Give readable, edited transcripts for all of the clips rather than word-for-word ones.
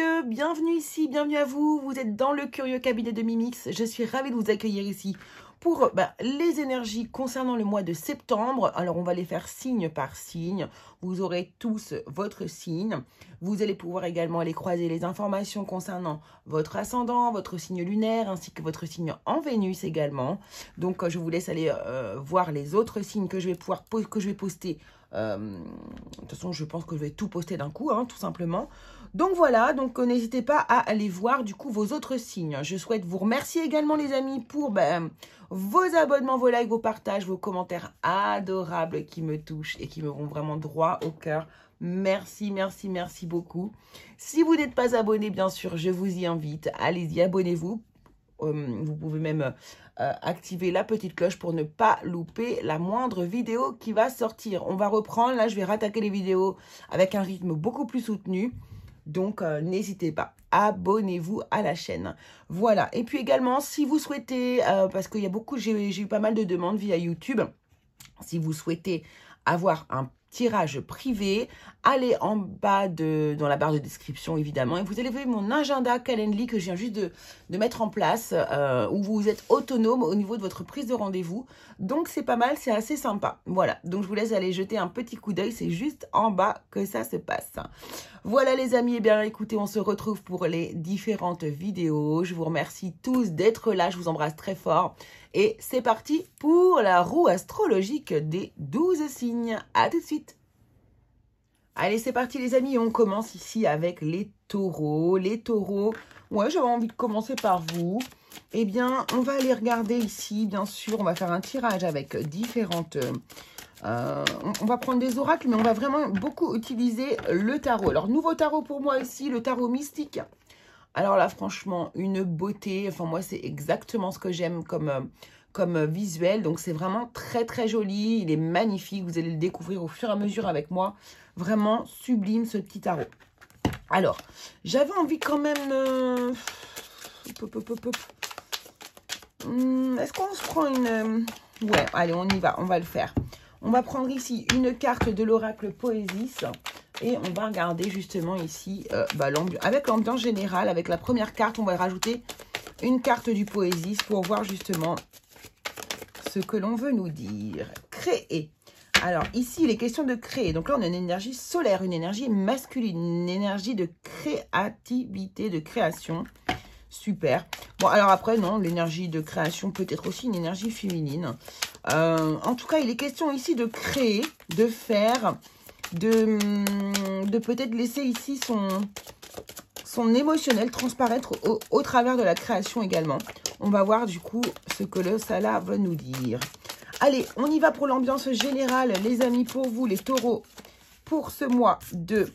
curieux, bienvenue ici, bienvenue à vous. Vous êtes dans le curieux cabinet de Mimix. Je suis ravie de vous accueillir ici pour les énergies concernant le mois de septembre. Alors, on va les faire signe par signe. Vous aurez tous votre signe. Vous allez pouvoir également aller croiser les informations concernant votre ascendant, votre signe lunaire, ainsi que votre signe en Vénus également. Donc, je vous laisse aller voir les autres signes que je vais pouvoir poster. De toute façon, je pense que je vais tout poster d'un coup, tout simplement. Donc voilà, donc n'hésitez pas à aller voir du coup vos autres signes. Je souhaite vous remercier également les amis pour vos abonnements, vos likes, vos partages, vos commentaires adorables qui me touchent et qui me vont vraiment droit au cœur. Merci, merci, merci beaucoup. Si vous n'êtes pas abonné, bien sûr, je vous y invite. Allez-y, abonnez-vous. Vous pouvez même activer la petite cloche pour ne pas louper la moindre vidéo qui va sortir. On va reprendre, là je vais rattaquer les vidéos avec un rythme beaucoup plus soutenu. Donc n'hésitez pas, abonnez-vous à la chaîne. Voilà, et puis également si vous souhaitez, parce qu'il y a beaucoup, j'ai eu pas mal de demandes via YouTube, si vous souhaitez avoir un tirage privé, allez en bas dans la barre de description évidemment et vous allez voir mon agenda Calendly que je viens juste de mettre en place où vous êtes autonome au niveau de votre prise de rendez-vous. Donc c'est pas mal, c'est assez sympa. Voilà, donc je vous laisse aller jeter un petit coup d'œil, c'est juste en bas que ça se passe. Voilà les amis, et bien écoutez, on se retrouve pour les différentes vidéos. Je vous remercie tous d'être là, je vous embrasse très fort. Et c'est parti pour la roue astrologique des 12 signes. À tout de suite. Allez, c'est parti les amis, on commence ici avec les taureaux. Les taureaux, ouais, j'avais envie de commencer par vous. Eh bien, on va aller regarder ici, bien sûr, on va faire un tirage avec différentes... on va prendre des oracles, mais on va vraiment beaucoup utiliser le tarot. Alors, nouveau tarot pour moi ici, le tarot mystique. Alors là, franchement, une beauté. Enfin, moi, c'est exactement ce que j'aime comme visuel. Donc, c'est vraiment très, très joli. Il est magnifique. Vous allez le découvrir au fur et à mesure avec moi. Vraiment sublime, ce petit tarot. Alors, j'avais envie quand même... Est-ce qu'on se prend une... Ouais, allez, on y va. On va le faire. On va prendre ici une carte de l'oracle Poésis. Et on va regarder justement ici, avec l'ambiance générale, avec la première carte, on va rajouter une carte du Poésis pour voir justement ce que l'on veut nous dire. Créer. Alors ici, il est question de créer. Donc là, on a une énergie solaire, une énergie masculine, une énergie de créativité, de création. Super. Bon, alors après, non, l'énergie de création peut être aussi une énergie féminine. En tout cas, il est question ici de créer, de faire... de peut-être laisser ici son émotionnel transparaître au travers de la création également. On va voir du coup ce que ça va nous dire. Allez, on y va pour l'ambiance générale, les amis, pour vous, les taureaux, pour ce mois de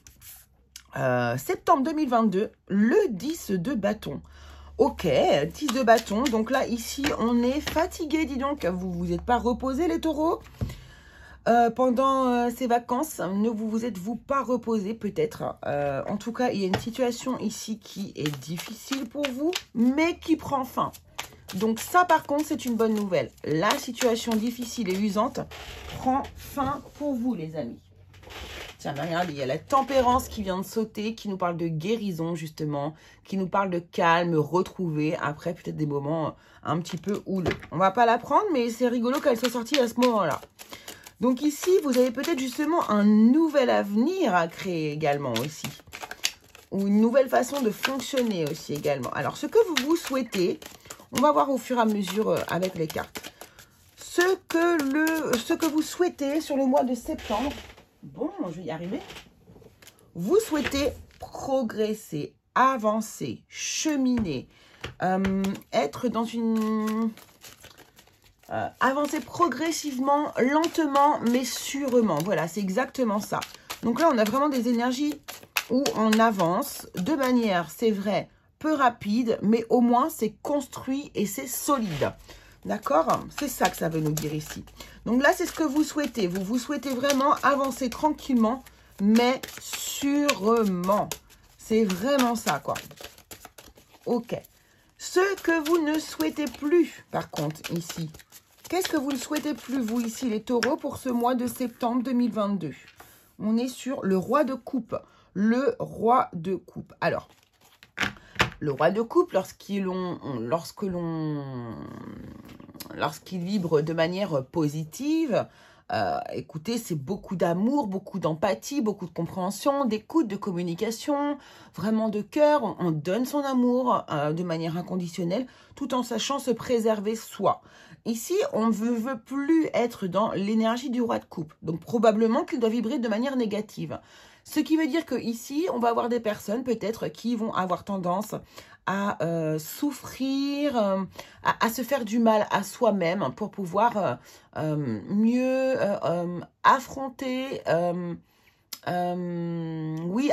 septembre 2022, le 10 de bâton. Ok, 10 de bâton. Donc là, ici, on est fatigué, dis donc. Vous vous êtes pas reposé, les taureaux pendant ces vacances, ne vous êtes-vous pas reposé peut-être. En tout cas, il y a une situation ici qui est difficile pour vous, mais qui prend fin. Donc ça, par contre, c'est une bonne nouvelle. La situation difficile et usante prend fin pour vous, les amis. Tiens, regardez, il y a la tempérance qui vient de sauter, qui nous parle de guérison, justement, qui nous parle de calme, retrouver, après peut-être des moments un petit peu houleux. On va pas la prendre, mais c'est rigolo qu'elle soit sortie à ce moment-là. Donc ici, vous avez peut-être justement un nouvel avenir à créer également aussi. Ou une nouvelle façon de fonctionner aussi également. Alors, ce que vous souhaitez, on va voir au fur et à mesure avec les cartes. Ce que vous souhaitez sur le mois de septembre, bon, je vais y arriver. Vous souhaitez progresser, avancer, cheminer, être dans une... avancer progressivement, lentement, mais sûrement. Voilà, c'est exactement ça. Donc là, on a vraiment des énergies où on avance de manière, c'est vrai, peu rapide, mais au moins, c'est construit et c'est solide. D'accord? C'est ça que ça veut nous dire ici. Donc là, c'est ce que vous souhaitez. Vous souhaitez vraiment avancer tranquillement, mais sûrement. C'est vraiment ça, quoi. Ok. Ce que vous ne souhaitez plus, par contre, ici. Qu'est-ce que vous ne souhaitez plus, vous, ici, les taureaux, pour ce mois de septembre 2022? On est sur le roi de coupe. Le roi de coupe. Alors, Le roi de coupe, lorsqu'il vibre de manière positive, écoutez, c'est beaucoup d'amour, beaucoup d'empathie, beaucoup de compréhension, d'écoute, de communication, vraiment de cœur. On donne son amour de manière inconditionnelle, tout en sachant se préserver soi. Ici, on ne veut plus être dans l'énergie du roi de coupe. Donc, probablement qu'il doit vibrer de manière négative. Ce qui veut dire qu'ici, on va avoir des personnes peut-être qui vont avoir tendance à souffrir, à se faire du mal à soi-même pour pouvoir mieux affronter,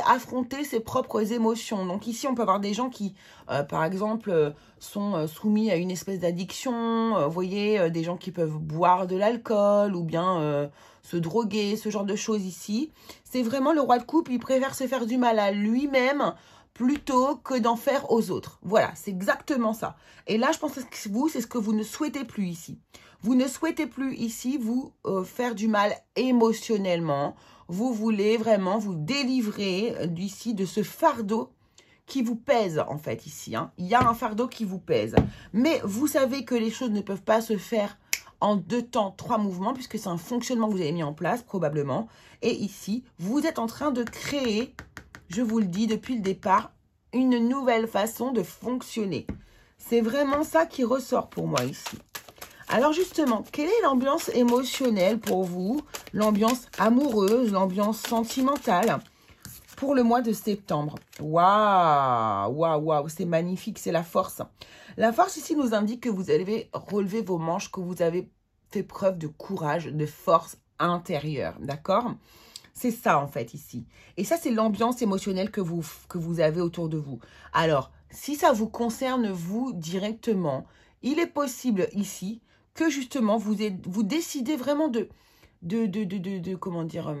affronter ses propres émotions. Donc ici, on peut avoir des gens qui, par exemple, sont soumis à une espèce d'addiction. Vous voyez, des gens qui peuvent boire de l'alcool ou bien se droguer, ce genre de choses ici. C'est vraiment le roi de coupe, il préfère se faire du mal à lui-même plutôt que d'en faire aux autres. Voilà, c'est exactement ça. Et là, je pense que vous, c'est ce que vous ne souhaitez plus ici. Vous ne souhaitez plus ici vous faire du mal émotionnellement. Vous voulez vraiment vous délivrer d'ici, de ce fardeau qui vous pèse en fait ici. Hein. Il y a un fardeau qui vous pèse. Mais vous savez que les choses ne peuvent pas se faire en 2 temps, 3 mouvements, puisque c'est un fonctionnement que vous avez mis en place probablement. Et ici, vous êtes en train de créer, je vous le dis depuis le départ, une nouvelle façon de fonctionner. C'est vraiment ça qui ressort pour moi ici. Alors justement, quelle est l'ambiance émotionnelle pour vous? L'ambiance amoureuse, l'ambiance sentimentale pour le mois de septembre? Waouh, waouh, waouh, c'est magnifique, c'est la force. La force ici nous indique que vous avez relevé vos manches, que vous avez fait preuve de courage, de force intérieure, d'accord? C'est ça en fait ici. Et ça, c'est l'ambiance émotionnelle que vous avez autour de vous. Alors, si ça vous concerne vous directement, il est possible ici que justement vous décidez vraiment de comment dire,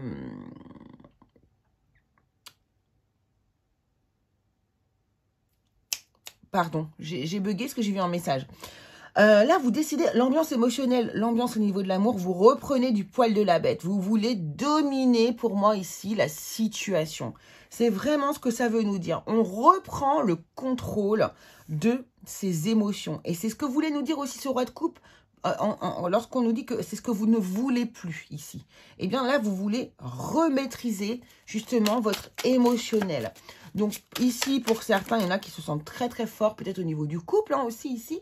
pardon, j'ai bugué ce que j'ai vu en message. Là, vous décidez, l'ambiance émotionnelle, l'ambiance au niveau de l'amour, vous reprenez du poil de la bête. Vous voulez dominer, pour moi, ici, la situation. C'est vraiment ce que ça veut nous dire. On reprend le contrôle de ses émotions. Et c'est ce que voulait nous dire aussi ce roi de coupe, lorsqu'on nous dit que c'est ce que vous ne voulez plus ici. Eh bien là, vous voulez remaîtriser justement votre émotionnel. Donc ici, pour certains, il y en a qui se sentent très très forts, peut-être au niveau du couple hein, aussi ici.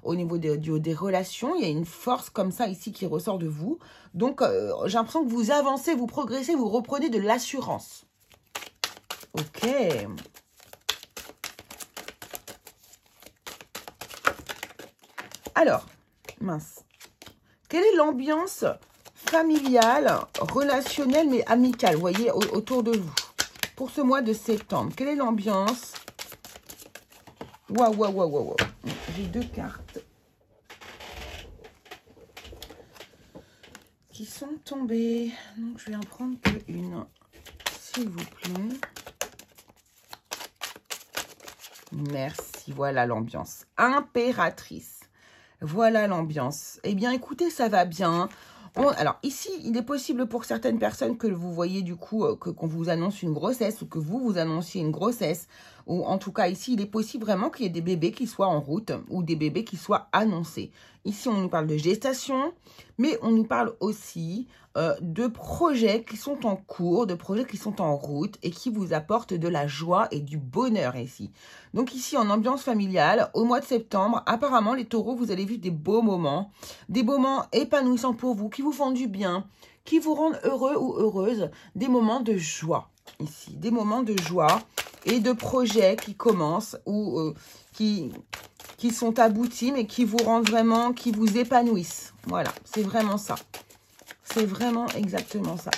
Au niveau des relations, il y a une force comme ça ici qui ressort de vous. Donc, j'ai l'impression que vous avancez, vous progressez, vous reprenez de l'assurance. Ok. Alors, mince. Quelle est l'ambiance familiale, relationnelle, mais amicale, vous voyez, autour de vous, pour ce mois de septembre? Quelle est l'ambiance? Waouh, waouh, waouh, waouh. J'ai 2 cartes qui sont tombées. Donc, je vais en prendre qu'une, s'il vous plaît. Merci. Voilà l'ambiance. Impératrice. Voilà l'ambiance. Eh bien, écoutez, ça va bien. Alors, ici, il est possible pour certaines personnes que vous voyez du coup qu'on vous annonce une grossesse ou que vous annonciez une grossesse. Ou en tout cas, ici, il est possible vraiment qu'il y ait des bébés qui soient en route ou des bébés qui soient annoncés. Ici, on nous parle de gestation, mais on nous parle aussi de projets qui sont en cours, de projets qui sont en route et qui vous apportent de la joie et du bonheur ici. Donc ici, en ambiance familiale, au mois de septembre, apparemment, les taureaux, vous allez vivre des beaux moments épanouissants pour vous, qui vous font du bien, qui vous rendent heureux ou heureuse, des moments de joie ici, des moments de joie et de projets qui commencent ou qui sont aboutis, mais qui vous rendent vraiment, qui vous épanouissent. Voilà, c'est vraiment ça. C'est vraiment exactement ça.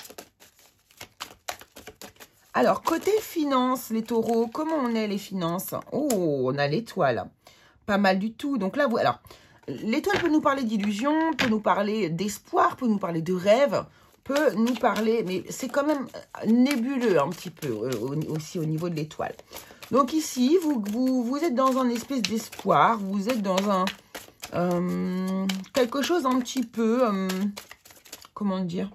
Alors, côté finances, les taureaux, comment on est les finances? Oh, on a l'étoile. Pas mal du tout. Donc là, alors, l'étoile peut nous parler d'illusion, peut nous parler d'espoir, peut nous parler de rêve, peut nous parler, mais c'est quand même nébuleux un petit peu aussi au niveau de l'étoile. Donc ici, vous êtes dans un espèce d'espoir, vous êtes dans un quelque chose un petit peu, comment dire,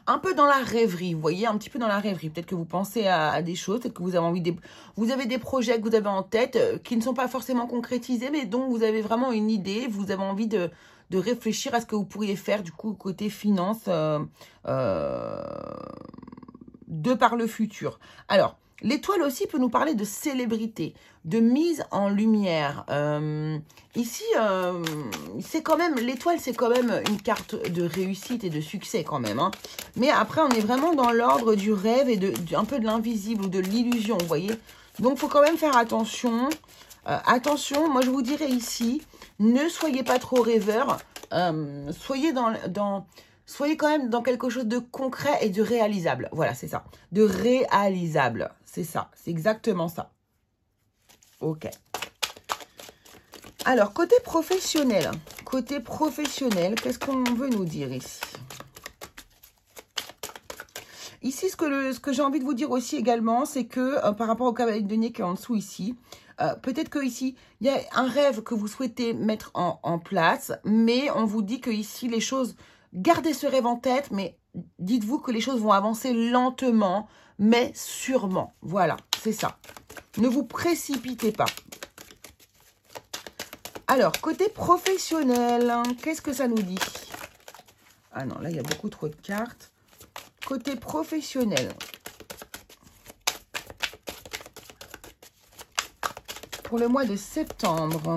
un peu dans la rêverie, vous voyez, un petit peu dans la rêverie. Peut-être que vous pensez à des choses, peut-être que vous avez envie vous avez des projets que vous avez en tête qui ne sont pas forcément concrétisés, mais dont vous avez vraiment une idée, vous avez envie de réfléchir à ce que vous pourriez faire, du coup, côté finance, de par le futur. Alors, l'étoile aussi peut nous parler de célébrité, de mise en lumière. Ici, c'est quand même, l'étoile, c'est quand même une carte de réussite et de succès quand même. Hein. Mais après, on est vraiment dans l'ordre du rêve et un peu de l'invisible ou de l'illusion, vous voyez. Donc, il faut quand même faire attention. Attention, moi, je vous dirais ici, ne soyez pas trop rêveur. Soyez quand même dans quelque chose de concret et de réalisable. Voilà, c'est ça. De réalisable. C'est ça. C'est exactement ça. Ok. Alors, côté professionnel. Côté professionnel, qu'est-ce qu'on veut nous dire ici? Ici, ce que j'ai envie de vous dire aussi également, c'est que par rapport au cavalier de denier qui est en dessous ici, peut-être que ici, il y a un rêve que vous souhaitez mettre en place, mais on vous dit que ici, les choses... Gardez ce rêve en tête, mais dites-vous que les choses vont avancer lentement, mais sûrement. Voilà, c'est ça. Ne vous précipitez pas. Alors, côté professionnel, qu'est-ce que ça nous dit? Ah non, là, il y a beaucoup trop de cartes. Côté professionnel. Pour le mois de septembre.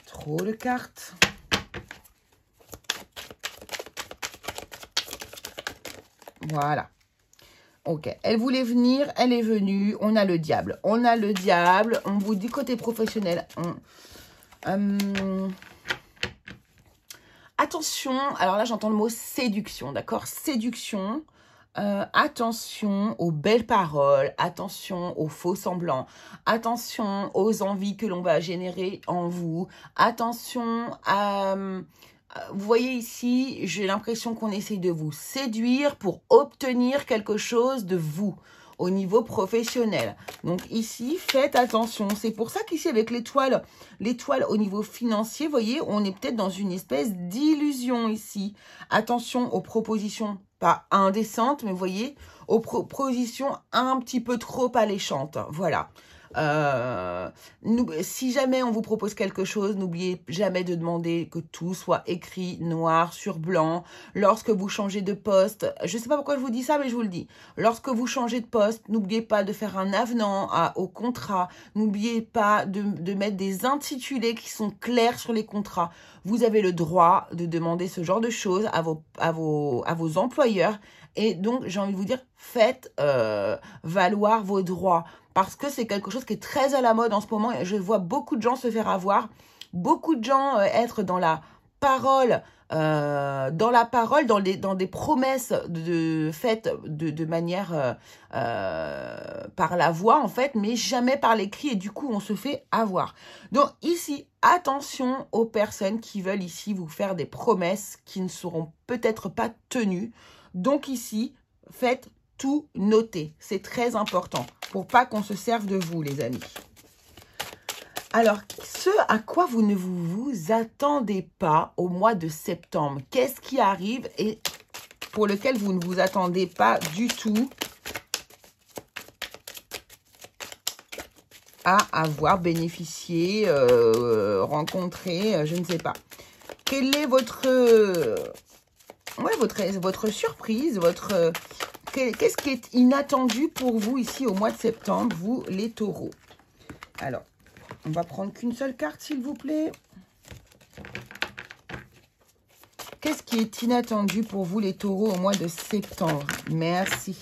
Trop de cartes. Voilà. Ok. Elle voulait venir, elle est venue. On a le diable. On a le diable. On vous dit côté professionnel. Attention. Alors là, j'entends le mot séduction. D'accord? Séduction. Attention aux belles paroles, attention aux faux semblants, attention aux envies que l'on va générer en vous, attention à... Vous voyez ici, j'ai l'impression qu'on essaye de vous séduire pour obtenir quelque chose de vous au niveau professionnel. Donc ici, faites attention. C'est pour ça qu'ici, avec l'étoile au niveau financier, vous voyez, on est peut-être dans une espèce d'illusion ici. Attention aux propositions pas indécentes, mais vous voyez, aux propositions un petit peu trop alléchantes. Voilà. Si jamais on vous propose quelque chose, n'oubliez jamais de demander que tout soit écrit noir sur blanc. Lorsque vous changez de poste, je ne sais pas pourquoi je vous dis ça, mais je vous le dis. Lorsque vous changez de poste, n'oubliez pas de faire un avenant au contrat. N'oubliez pas de mettre des intitulés qui sont clairs sur les contrats. Vous avez le droit de demander ce genre de choses à vos employeurs. Et donc, j'ai envie de vous dire, faites valoir vos droits. Parce que c'est quelque chose qui est très à la mode en ce moment. Et je vois beaucoup de gens se faire avoir. Beaucoup de gens être dans la parole, dans des promesses faites de manière par la voix, en fait, mais jamais par l'écrit. Et du coup, on se fait avoir. Donc ici, attention aux personnes qui veulent ici vous faire des promesses qui ne seront peut-être pas tenues. Donc ici, faites tout noter. C'est très important pour pas qu'on se serve de vous, les amis. Alors, ce à quoi vous ne vous attendez pas au mois de septembre, qu'est-ce qui arrive et pour lequel vous ne vous attendez pas du tout à avoir bénéficié, rencontré, je ne sais pas. Quelle est votre surprise, qu'est-ce qui est inattendu pour vous ici au mois de septembre, vous les taureaux? Alors, on va prendre qu'une seule carte, s'il vous plaît. Qu'est-ce qui est inattendu pour vous les taureaux au mois de septembre? Merci.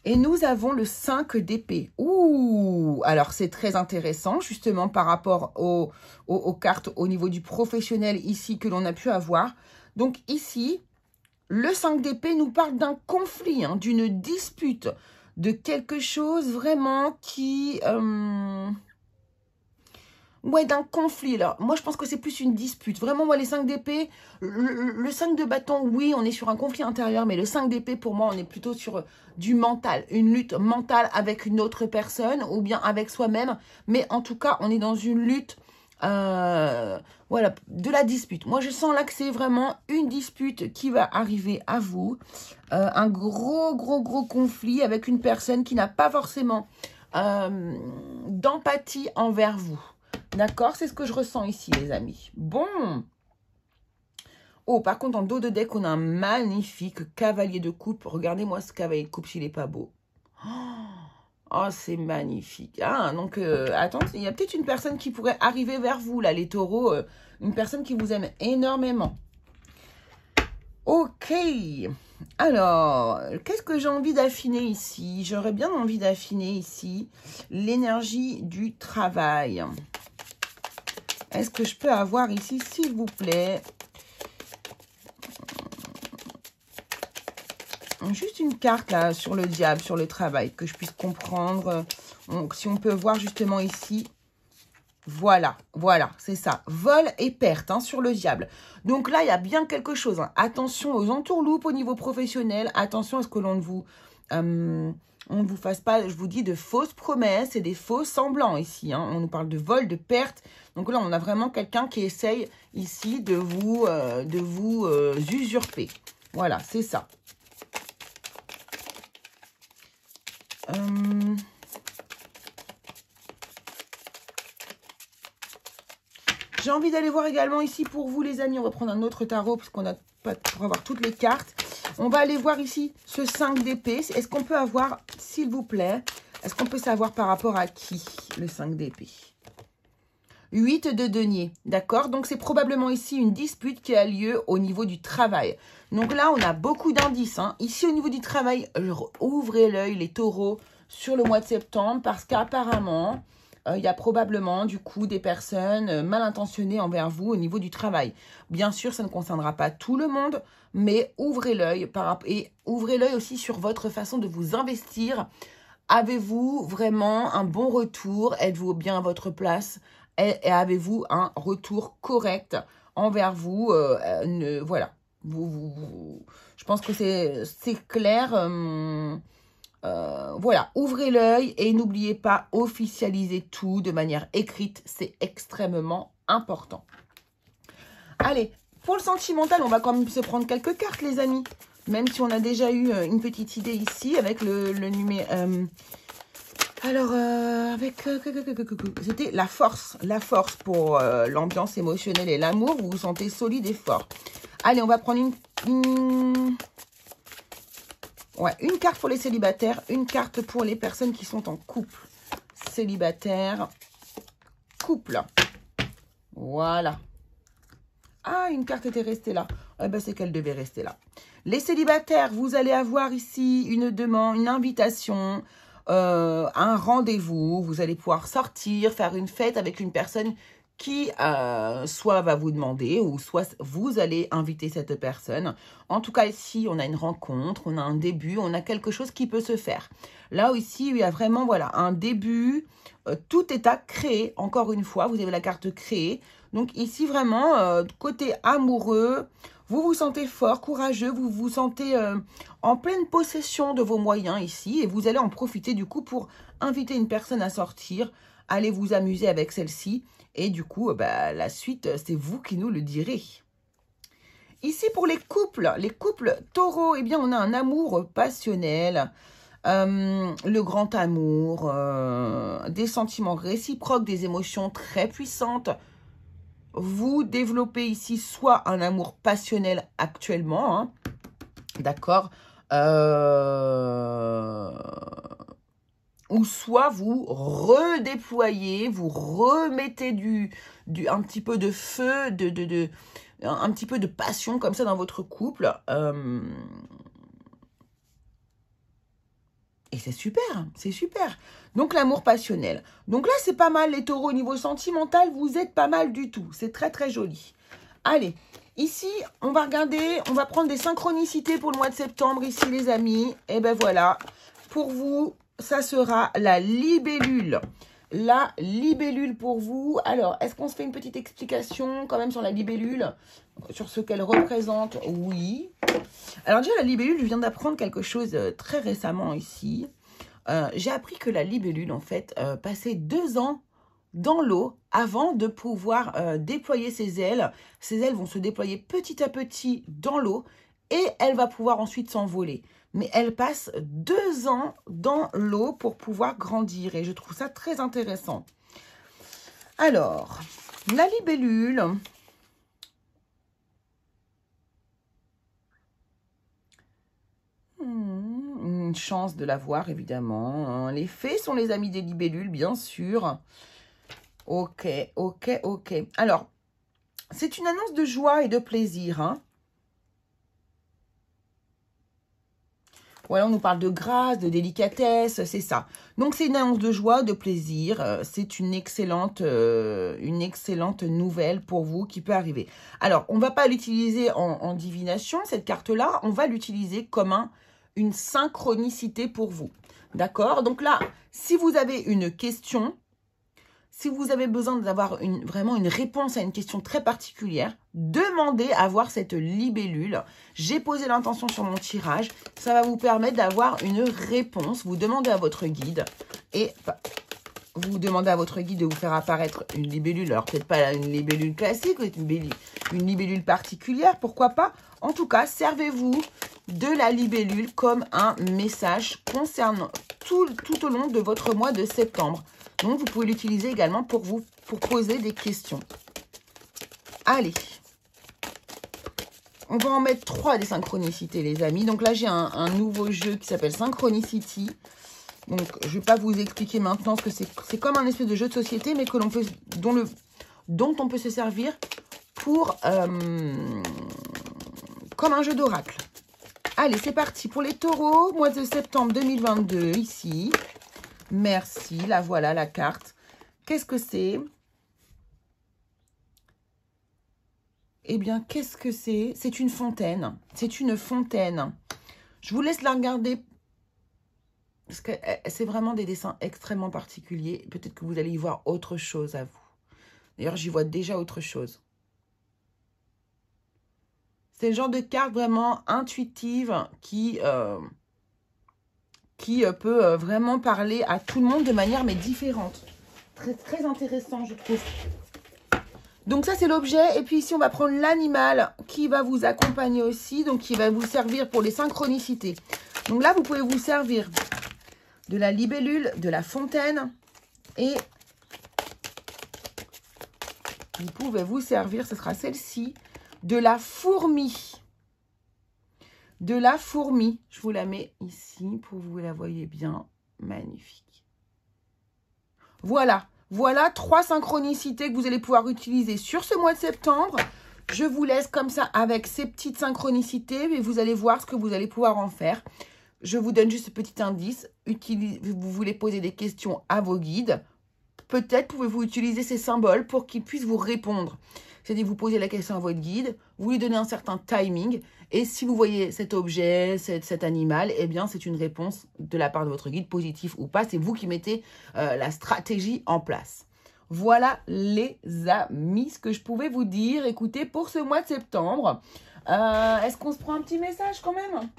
Et nous avons le 5 d'épée. Ouh! Alors, c'est très intéressant, justement, par rapport aux cartes au niveau du professionnel ici que l'on a pu avoir. Donc, ici... Le 5 d'épée nous parle d'un conflit, hein, d'une dispute, de quelque chose vraiment qui... Ouais, d'un conflit. Alors, moi, je pense que c'est plus une dispute. Vraiment, moi, les 5 d'épée, le 5 de bâton, oui, on est sur un conflit intérieur, mais le 5 d'épée, pour moi, on est plutôt sur du mental, une lutte mentale avec une autre personne ou bien avec soi-même. Mais en tout cas, on est dans une lutte Voilà, de la dispute. Moi, je sens là que c'est vraiment une dispute qui va arriver à vous. Un gros conflit avec une personne qui n'a pas forcément d'empathie envers vous. D'accord? C'est ce que je ressens ici, les amis. Bon. Oh, par contre, en dos de deck, on a un magnifique cavalier de coupe. Regardez-moi ce cavalier de coupe, s'il n'est pas beau. Oh, c'est magnifique. Ah, donc, attends, il y a peut-être une personne qui pourrait arriver vers vous, là, les taureaux. Une personne qui vous aime énormément. Ok. Alors, qu'est-ce que j'ai envie d'affiner ici? J'aurais bien envie d'affiner ici l'énergie du travail. Est-ce que je peux avoir ici, s'il vous plaît, juste une carte là sur le diable, sur le travail, que je puisse comprendre. Donc, si on peut voir justement ici. Voilà, c'est ça. Vol et perte hein, sur le diable. Donc là, il y a bien quelque chose. Hein. Attention aux entourloupes au niveau professionnel. Attention à ce que l'on ne vous... on ne vous fasse pas, je vous dis, de fausses promesses et des faux semblants ici. Hein. On nous parle de vol, de perte. Donc là, on a vraiment quelqu'un qui essaye ici de vous usurper. Voilà, c'est ça. J'ai envie d'aller voir également ici pour vous, les amis. On va prendre un autre tarot puisqu'on n'a pas pour avoir toutes les cartes. On va aller voir ici ce 5 d'épée. Est-ce qu'on peut avoir, s'il vous plaît, est-ce qu'on peut savoir par rapport à qui, le 5 d'épée? 8 de denier, d'accord? Donc, c'est probablement ici une dispute qui a lieu au niveau du travail. Donc là, on a beaucoup d'indices. Hein. Ici, au niveau du travail, ouvrez l'œil, les taureaux, sur le mois de septembre, parce qu'apparemment, il y a probablement, du coup, des personnes mal intentionnées envers vous au niveau du travail. Bien sûr, ça ne concernera pas tout le monde, mais ouvrez l'œil et ouvrez l'œil aussi sur votre façon de vous investir. Avez-vous vraiment un bon retour? Êtes-vous bien à votre place? Et avez-vous un retour correct envers vous? Voilà. Je pense que c'est clair. Voilà, ouvrez l'œil et n'oubliez pas, officialisez tout de manière écrite. C'est extrêmement important. Allez, pour le sentimental, on va quand même se prendre quelques cartes, les amis. Même si on a déjà eu une petite idée ici avec le numéro... Alors, c'était la force. La force pour l'ambiance émotionnelle et l'amour. Vous vous sentez solide et fort. Allez, on va prendre une carte pour les célibataires, une carte pour les personnes qui sont en couple. Célibataire, couple. Voilà. Ah, une carte était restée là. Eh ben, c'est qu'elle devait rester là. Les célibataires, vous allez avoir ici une demande, une invitation, un rendez-vous. Vous allez pouvoir sortir, faire une fête avec une personne qui soit va vous demander ou soit vous allez inviter cette personne. En tout cas, ici, on a une rencontre, on a un début, on a quelque chose qui peut se faire. Là, ici, il y a vraiment voilà, un début. Tout est à créer, encore une fois. Vous avez la carte créer. Donc ici, vraiment, côté amoureux, vous vous sentez fort, courageux, vous vous sentez en pleine possession de vos moyens ici. Et vous allez en profiter du coup pour inviter une personne à sortir, aller vous amuser avec celle-ci. Et du coup, la suite, c'est vous qui nous le direz. Ici, pour les couples taureaux, eh bien, on a un amour passionnel, le grand amour, des sentiments réciproques, des émotions très puissantes. Vous développez ici soit un amour passionnel actuellement, hein, d'accord, ou soit vous redéployez, vous remettez un petit peu de feu, un petit peu de passion comme ça dans votre couple. Et c'est super, c'est super. Donc, l'amour passionnel. Donc là, c'est pas mal, les taureaux. Au niveau sentimental, vous êtes pas mal du tout. C'est très, très joli. Allez, ici, on va regarder, on va prendre des synchronicités pour le mois de septembre, ici, les amis. Et ben voilà, pour vous, ça sera la libellule. La libellule pour vous. Alors, est-ce qu'on se fait une petite explication quand même sur la libellule? Sur ce qu'elle représente? Oui. Alors déjà, la libellule, je viens d'apprendre quelque chose très récemment ici. J'ai appris que la libellule, en fait, passait 2 ans dans l'eau avant de pouvoir déployer ses ailes. Ses ailes vont se déployer petit à petit dans l'eau et elle va pouvoir ensuite s'envoler. Mais elle passe 2 ans dans l'eau pour pouvoir grandir et je trouve ça très intéressant. Alors, la libellule, une chance de la voir évidemment. Les fées sont les amis des libellules, bien sûr. Ok. Alors, c'est une annonce de joie et de plaisir, hein. Voilà, on nous parle de grâce, de délicatesse, c'est ça. Donc, c'est une annonce de joie, de plaisir. C'est une excellente nouvelle pour vous qui peut arriver. Alors, on ne va pas l'utiliser en divination, cette carte-là. On va l'utiliser comme une synchronicité pour vous. D'accord? Donc là, si vous avez une question, si vous avez besoin d'avoir vraiment une réponse à une question très particulière, demandez à voir cette libellule. J'ai posé l'intention sur mon tirage. Ça va vous permettre d'avoir une réponse. Vous demandez à votre guide et vous demandez à votre guide de vous faire apparaître une libellule. Alors, peut-être pas une libellule classique, une libellule particulière, pourquoi pas. En tout cas, servez-vous de la libellule comme un message concernant tout au long de votre mois de septembre. Donc, vous pouvez l'utiliser également pour poser des questions. Allez. On va en mettre 3 des synchronicités, les amis. Donc là, j'ai un nouveau jeu qui s'appelle Synchronicity. Donc, je ne vais pas vous expliquer maintenant ce que c'est. C'est comme un espèce de jeu de société, mais que dont on peut se servir pour comme un jeu d'oracle. Allez, c'est parti pour les taureaux. Mois de septembre 2022, ici. Merci, la voilà, la carte. Qu'est-ce que c'est? Eh bien, qu'est-ce que c'est? C'est une fontaine. C'est une fontaine. Je vous laisse la regarder parce que c'est vraiment des dessins extrêmement particuliers. Peut-être que vous allez y voir autre chose à vous. D'ailleurs, j'y vois déjà autre chose. C'est le genre de carte vraiment intuitive qui peut vraiment parler à tout le monde de manière mais différente. Très, très intéressant, je trouve. Donc ça, c'est l'objet. Et puis ici, on va prendre l'animal qui va vous accompagner aussi. Donc, qui va vous servir pour les synchronicités. Donc là, vous pouvez vous servir de la libellule, de la fontaine. Et vous pouvez vous servir, ce sera celle-ci, de la fourmi. De la fourmi. Je vous la mets ici pour que vous la voyez bien. Magnifique. Voilà. Voilà 3 synchronicités que vous allez pouvoir utiliser sur ce mois de septembre. Je vous laisse comme ça avec ces petites synchronicités et vous allez voir ce que vous allez pouvoir en faire. Je vous donne juste ce petit indice. Vous voulez poser des questions à vos guides. Peut-être pouvez-vous utiliser ces symboles pour qu'ils puissent vous répondre. C'est-à-dire vous posez la question à votre guide, vous lui donnez un certain timing. Et si vous voyez cet objet, cet animal, eh bien, c'est une réponse de la part de votre guide, positif ou pas. C'est vous qui mettez la stratégie en place. Voilà, les amis, ce que je pouvais vous dire. Écoutez, pour ce mois de septembre, est-ce qu'on se prend un petit message quand même?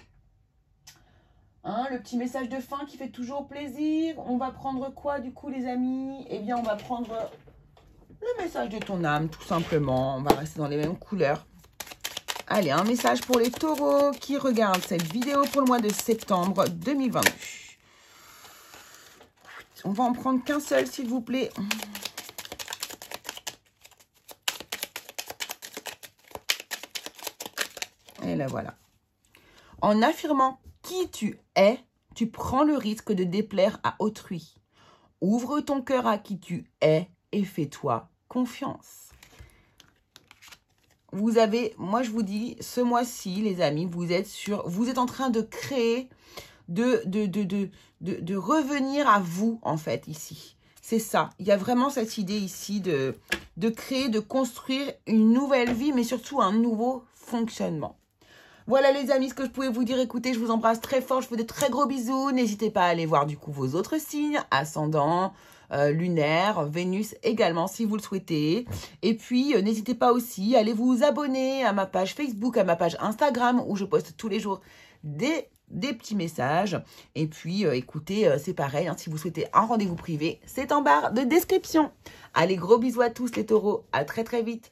Hein, le petit message de fin qui fait toujours plaisir. On va prendre quoi, du coup, les amis? Eh bien, on va prendre le message de ton âme, tout simplement. On va rester dans les mêmes couleurs. Allez, un message pour les taureaux qui regardent cette vidéo pour le mois de septembre 2022. On va en prendre qu'un seul, s'il vous plaît. Et là, voilà. En affirmant qui tu es, tu prends le risque de déplaire à autrui. Ouvre ton cœur à qui tu es et fais-toi confiance. Vous avez, moi je vous dis, ce mois-ci, les amis, vous êtes en train de créer, de revenir à vous, en fait, ici. C'est ça. Il y a vraiment cette idée ici de créer, de construire une nouvelle vie, mais surtout un nouveau fonctionnement. Voilà les amis, ce que je pouvais vous dire. Écoutez, je vous embrasse très fort, je vous fais de très gros bisous. N'hésitez pas à aller voir du coup vos autres signes, ascendant, lunaire, Vénus également si vous le souhaitez. Et puis, n'hésitez pas aussi à aller vous abonner à ma page Facebook, à ma page Instagram où je poste tous les jours des des petits messages. Et puis, écoutez, c'est pareil, hein, si vous souhaitez un rendez-vous privé, c'est en barre de description. Allez, gros bisous à tous les taureaux, à très très vite.